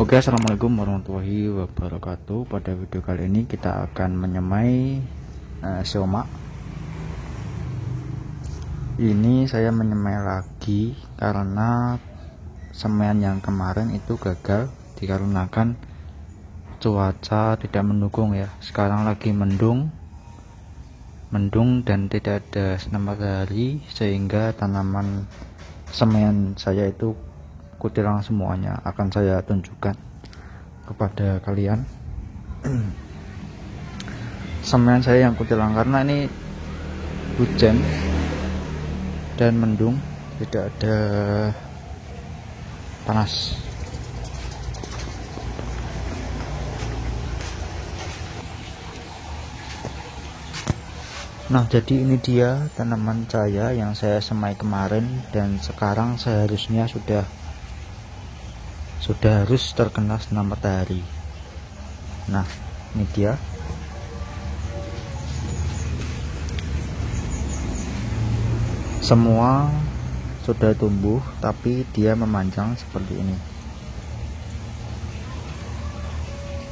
Oke, assalamualaikum warahmatullahi wabarakatuh. Pada video kali ini kita akan menyemai sioma. Ini saya menyemai lagi karena semaian yang kemarin itu gagal dikarenakan cuaca tidak mendukung ya. Sekarang lagi mendung dan tidak ada sinar matahari, sehingga tanaman semaian saya itu kutilang semuanya. Akan saya tunjukkan kepada kalian semaian saya yang kutilang karena ini hujan dan mendung, tidak ada panas. Nah, jadi ini dia tanaman saya yang saya semai kemarin, dan sekarang seharusnya sudah harus terkena sinar matahari. Nah, ini dia. Semua sudah tumbuh, tapi dia memanjang seperti ini.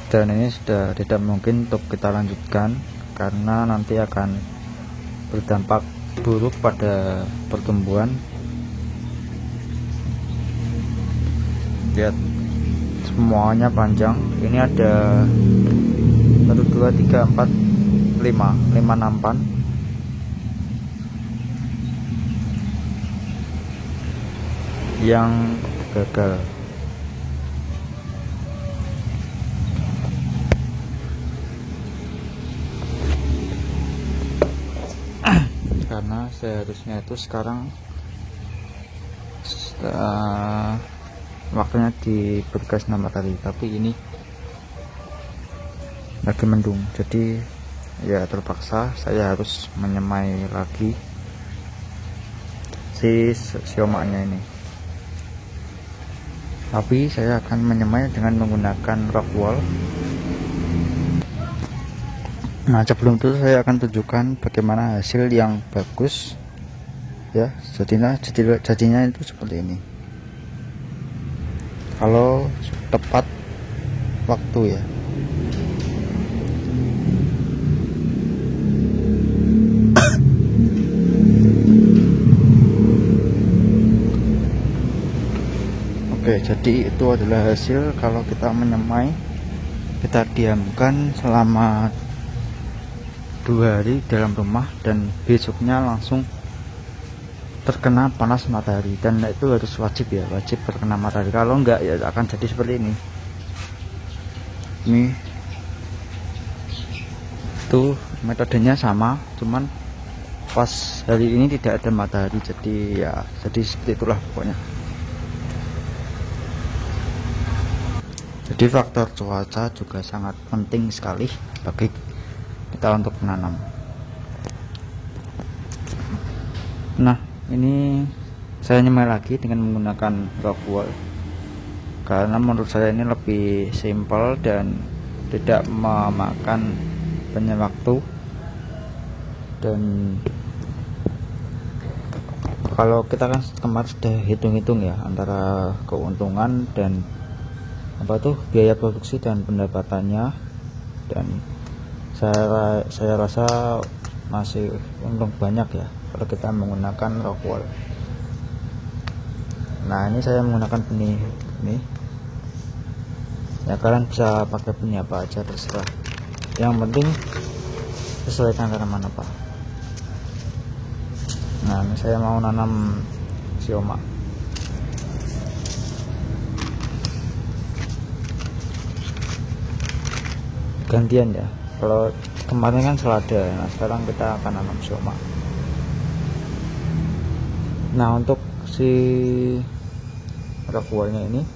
Dan ini sudah tidak mungkin untuk kita lanjutkan karena nanti akan berdampak buruk pada pertumbuhan. Lihat, semuanya panjang. Ini ada 1 2 3 4 5 nampan. Yang gagal. Karena seharusnya itu sekarang waktunya diberikan sinar matahari, tapi ini lagi mendung, jadi ya terpaksa saya harus menyemai lagi si siomanya ini. Tapi saya akan menyemai dengan menggunakan rock wool. Nah, sebelum itu saya akan tunjukkan bagaimana hasil yang bagus ya. Jadinya itu seperti ini kalau tepat waktu ya. Oke, jadi itu adalah hasil kalau kita menyemai, kita diamkan selama 2 hari dalam rumah dan besoknya langsung terkena panas matahari. Dan itu harus wajib terkena matahari, kalau enggak ya akan jadi seperti ini. Ini tuh metodenya sama, cuman pas hari ini tidak ada matahari, jadi seperti itulah pokoknya. Jadi faktor cuaca juga sangat penting sekali bagi kita untuk menanam. Nah, ini saya nyemai lagi dengan menggunakan rock wool karena menurut saya ini lebih simpel dan tidak memakan banyak waktu. Dan kalau kita kan kemarin sudah hitung-hitung ya antara keuntungan dan biaya produksi dan pendapatannya, dan saya rasa masih untung banyak ya kalau kita menggunakan rock wool. Nah, ini saya menggunakan benih ini ya, kalian bisa pakai benih apa aja terserah, yang penting sesuaikan tanaman apa. Nah, ini saya mau nanam sioma. Gantian ya, kalau kemarin kan selada, nah sekarang kita akan nanam sioma. Nah, untuk si rock woolnya ini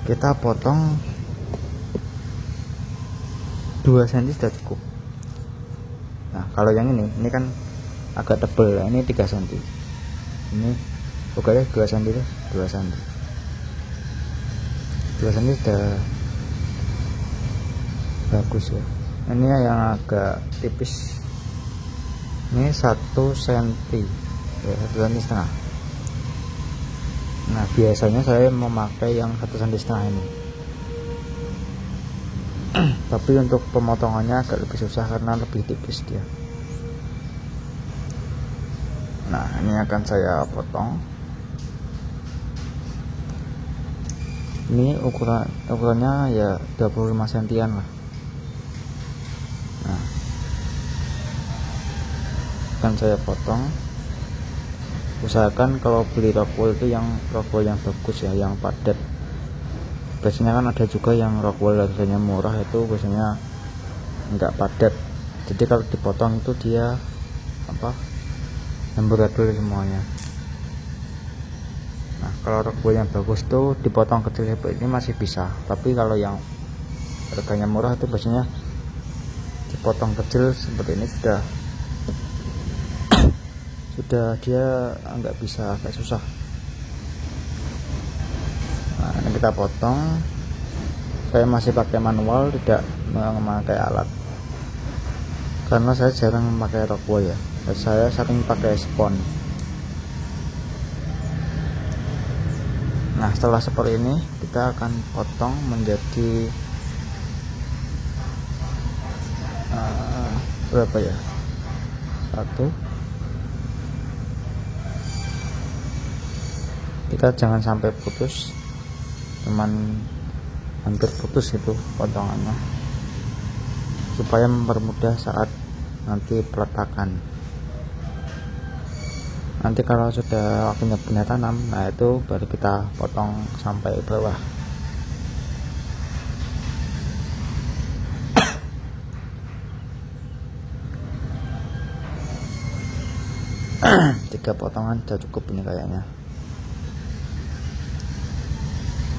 kita potong 2 cm sudah cukup. Nah, kalau yang ini kan agak tebal ya, ini 3 cm. Ini pokoknya 2 cm 2 cm sudah bagus ya. Ini yang agak tipis, ini 1 cm ya, 1,5 cm. Nah, biasanya saya memakai yang 1,5 cm ini. tapi untuk pemotongannya agak lebih susah karena lebih tipis dia. Nah, ini akan saya potong. Ini ukurannya ya 25 sentian lah. Nah, akan saya potong. Usahakan kalau beli rockwool itu yang rockwool yang bagus ya, yang padat. Biasanya kan ada juga yang rockwool harganya murah itu biasanya enggak padat, jadi kalau dipotong itu dia amburadul semuanya. Nah, kalau rockwool yang bagus tuh dipotong kecil seperti ini masih bisa, tapi kalau yang harganya murah itu biasanya dipotong kecil seperti ini sudah dia nggak bisa, agak susah. Nah, ini kita potong. Saya masih pakai manual, tidak memakai alat karena saya jarang memakai rockwool ya, saya sering pakai spon. Nah, setelah seperti ini kita akan potong menjadi berapa ya, satu. Kita jangan sampai putus, cuman hampir putus itu potongannya, supaya mempermudah saat nanti peletakan. Nanti kalau sudah waktunya benar tanam, nah itu baru kita potong sampai bawah. Tiga potongan sudah cukup ini kayaknya.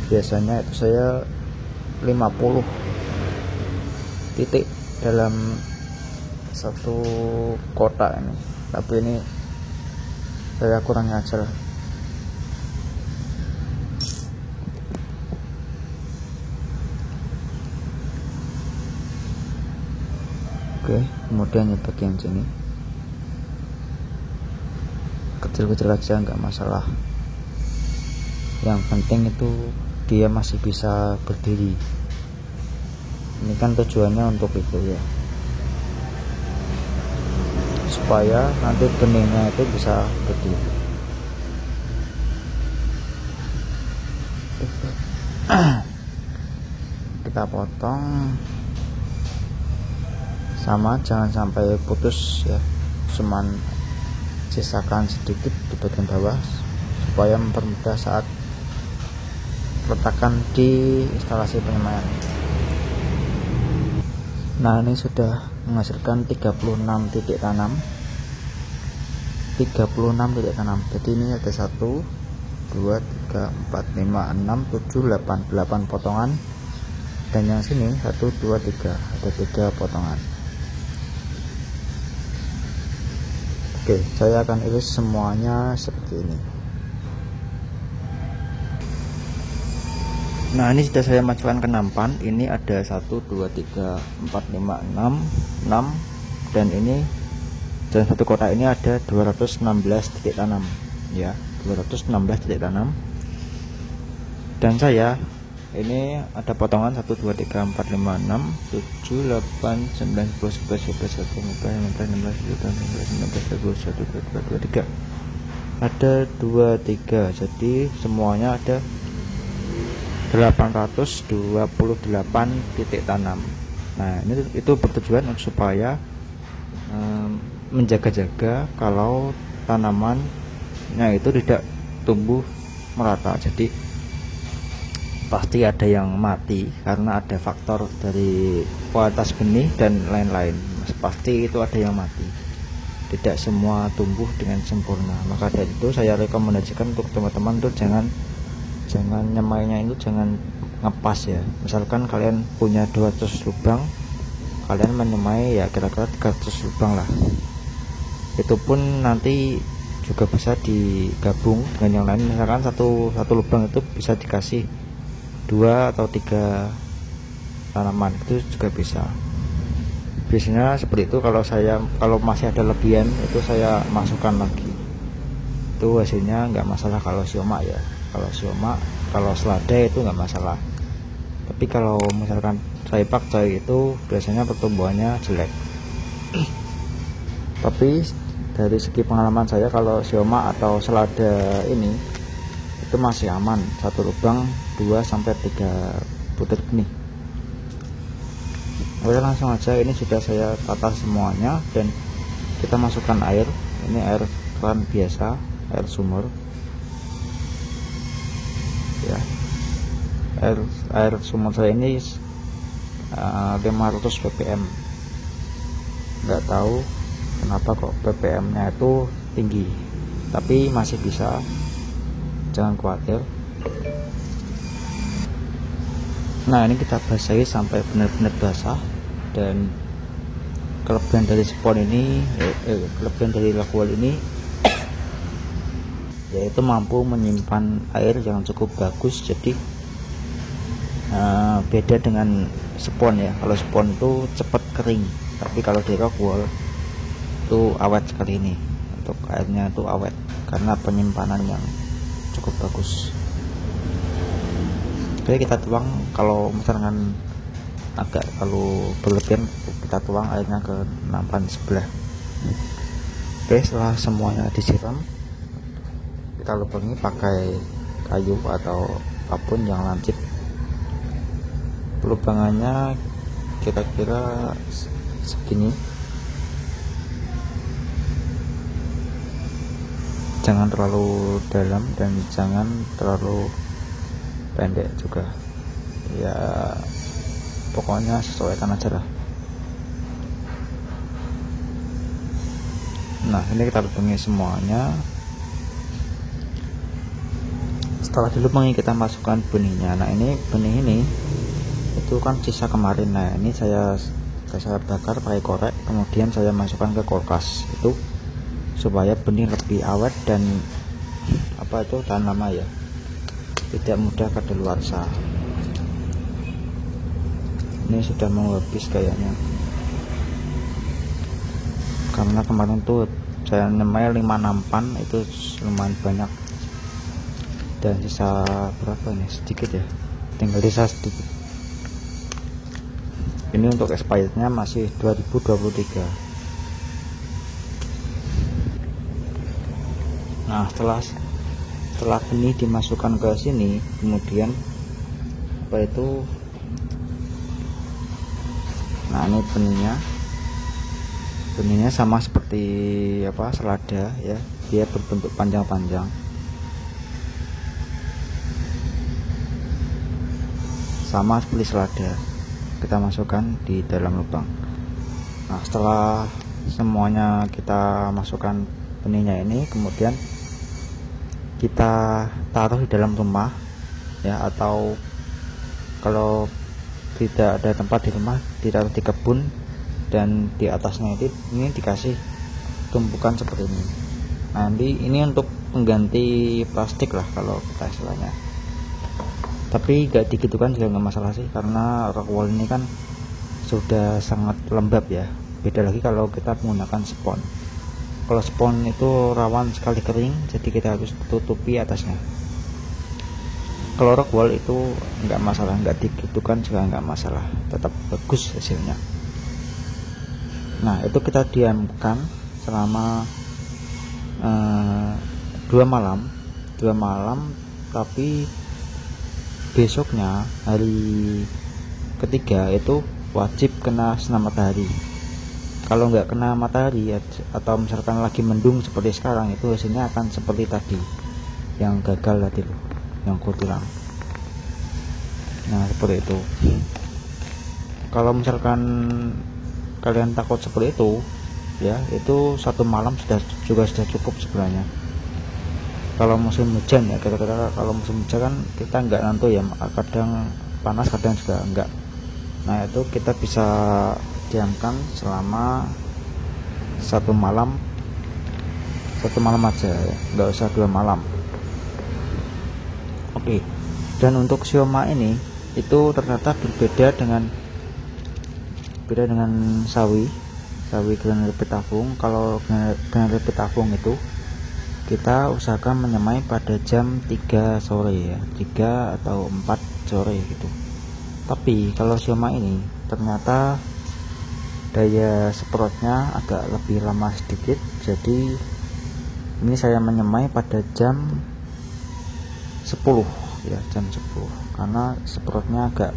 Biasanya itu saya 50 titik dalam satu kotak ini, tapi ini saya kurang ajar. Oke, kemudian yang bagian sini kecil-kecil aja nggak masalah, yang penting itu dia masih bisa berdiri. Ini kan tujuannya untuk itu ya, supaya nanti benihnya itu bisa berdiri. Kita potong sama, jangan sampai putus ya, cuman sisakan sedikit di bagian bawah supaya mempermudah saat peletakan di instalasi penyemaian. Nah, ini sudah menghasilkan 36 titik tanam. 36 titik tanam. Jadi ini ada 1 2 3 4 5 6 7 8 potongan, dan yang sini 1 2 3 ada 3 potongan. Oke, saya akan iris semuanya seperti ini. Nah, ini sudah saya masukkan ke nampan. Ini ada 1 2 3 4 5 6 dan ini dalam satu kotak ini ada 216 titik tanam ya, 216 titik tanam. Dan saya ini ada potongan 1 2 3 4 5 6 7 8 9 10 11 12 13 14 15 16 17 18 19 20 21 22 23 ada 23, jadi semuanya ada 828 titik tanam. Nah, ini itu bertujuan supaya menjaga-jaga kalau tanamannya itu tidak tumbuh merata. Jadi pasti ada yang mati karena ada faktor dari kualitas benih dan lain-lain. Pasti itu ada yang mati, tidak semua tumbuh dengan sempurna. Maka dari itu saya rekomendasikan untuk teman-teman tuh jangan nyemainya itu jangan ngepas ya. Misalkan kalian punya 200 lubang, kalian menyemai ya kira-kira 300 lubang lah. Itu pun nanti juga bisa digabung dengan yang lain. Misalkan satu lubang itu bisa dikasih 2 atau 3 tanaman, itu juga bisa. Biasanya seperti itu. Kalau masih ada lebihan itu saya masukkan lagi, itu hasilnya nggak masalah. Kalau sioma ya, kalau selada itu nggak masalah. Tapi kalau misalkan Chai pak chai itu biasanya pertumbuhannya jelek. Tapi dari segi pengalaman saya, kalau sioma atau selada ini itu masih aman, satu lubang 2-3 butir benih. Oke, langsung aja, ini sudah saya tata semuanya dan kita masukkan air. Ini air keran biasa, air sumur ya. Air sumur saya ini 500 ppm. Nggak tahu kenapa kok ppm nya itu tinggi, tapi masih bisa, jangan khawatir. Nah, ini kita basahi sampai benar-benar basah. Dan kelebihan dari spon ini, kelebihan dari Rockwool ini yaitu mampu menyimpan air yang cukup bagus. Jadi beda dengan spon ya. Kalau spon itu cepat kering, tapi kalau di Rockwool itu awet sekali. Ini untuk airnya itu awet karena penyimpanan yang cukup bagus. Oke, kita tuang. Kalau misalkan agak kalau berlebihan, kita tuang airnya ke nampan sebelah. Oke, setelah semuanya disiram, kita lubangi pakai kayu atau apapun yang lancip. Pelubangannya kira-kira segini, jangan terlalu dalam dan jangan terlalu pendek juga ya, pokoknya sesuaikan aja lah. Nah, ini kita lubangi semuanya. Setelah dilubangi, kita masukkan benihnya. Nah, ini benih ini itu kan sisa kemarin. Nah, ini saya bakar pakai korek, kemudian saya masukkan ke kulkas itu supaya benih lebih awet dan tahan lama ya, tidak mudah kadaluarsa. Ini sudah mau habis kayaknya, karena kemarin tuh saya nyemai 5-6 pan, itu lumayan banyak. Dan sisa berapa ini, sedikit ya, tinggal sisa sedikit. Ini untuk expirednya masih 2023. Nah, setelah benih dimasukkan ke sini, kemudian nah, ini benihnya sama seperti selada ya, dia berbentuk panjang-panjang, sama seperti selada. Kita masukkan di dalam lubang. Nah, setelah semuanya kita masukkan benihnya ini, kemudian kita taruh di dalam rumah ya, atau kalau tidak ada tempat di rumah, ditaruh di kebun, dan di atasnya ini dikasih tumpukan seperti ini. Nanti ini untuk pengganti plastik lah kalau kita istilahnya, tapi gak digitukan juga nggak masalah sih, karena Rockwool ini kan sudah sangat lembab ya. Beda lagi kalau kita menggunakan spon. Kalau spon itu rawan sekali kering, jadi kita harus tutupi atasnya. Kalau Rockwool itu nggak masalah, nggak digitukan juga nggak masalah, tetap bagus hasilnya. Nah, itu kita diamkan selama 2 malam, tapi besoknya hari ketiga itu wajib kena sinar matahari. Kalau nggak kena matahari atau misalkan lagi mendung seperti sekarang, itu hasilnya akan seperti tadi yang gagal tadi loh, yang kutilang. Nah, seperti itu. Kalau misalkan kalian takut seperti itu ya, itu 1 malam sudah cukup sebenarnya. Kalau musim hujan ya, kira-kira kalau musim hujan kan kita nggak nentu ya, kadang panas kadang juga enggak. Nah, itu kita bisa diamkan selama 1 malam aja ya, nggak usah 2 malam. Oke. Dan untuk sioma ini itu ternyata berbeda dengan sawi granule petafung. Kalau granule petafung itu kita usahakan menyemai pada jam 3 sore ya, 3 atau 4 sore gitu. Tapi kalau siomay ini ternyata daya semprotnya agak lebih lama sedikit. Jadi ini saya menyemai pada jam 10 ya, jam 10, karena semprotnya agak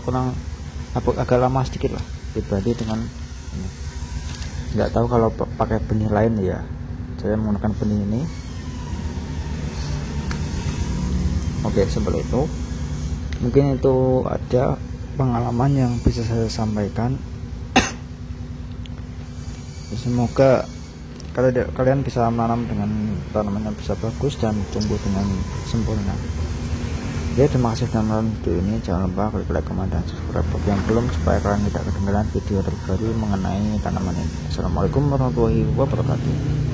kurang agak lama sedikit lah dibanding dengan ini. Nggak tahu kalau pakai benih lain ya, saya menggunakan benih ini. Oke, seperti itu. Mungkin itu ada pengalaman yang bisa saya sampaikan. Semoga kalian bisa menanam dengan tanaman yang bisa bagus dan tumbuh dengan sempurna. Ya, terima kasih sudah menonton video ini. Jangan lupa klik like, komen, dan subscribe bagi yang belum, supaya kalian tidak ketinggalan video terbaru mengenai tanaman ini. Assalamualaikum warahmatullahi wabarakatuh.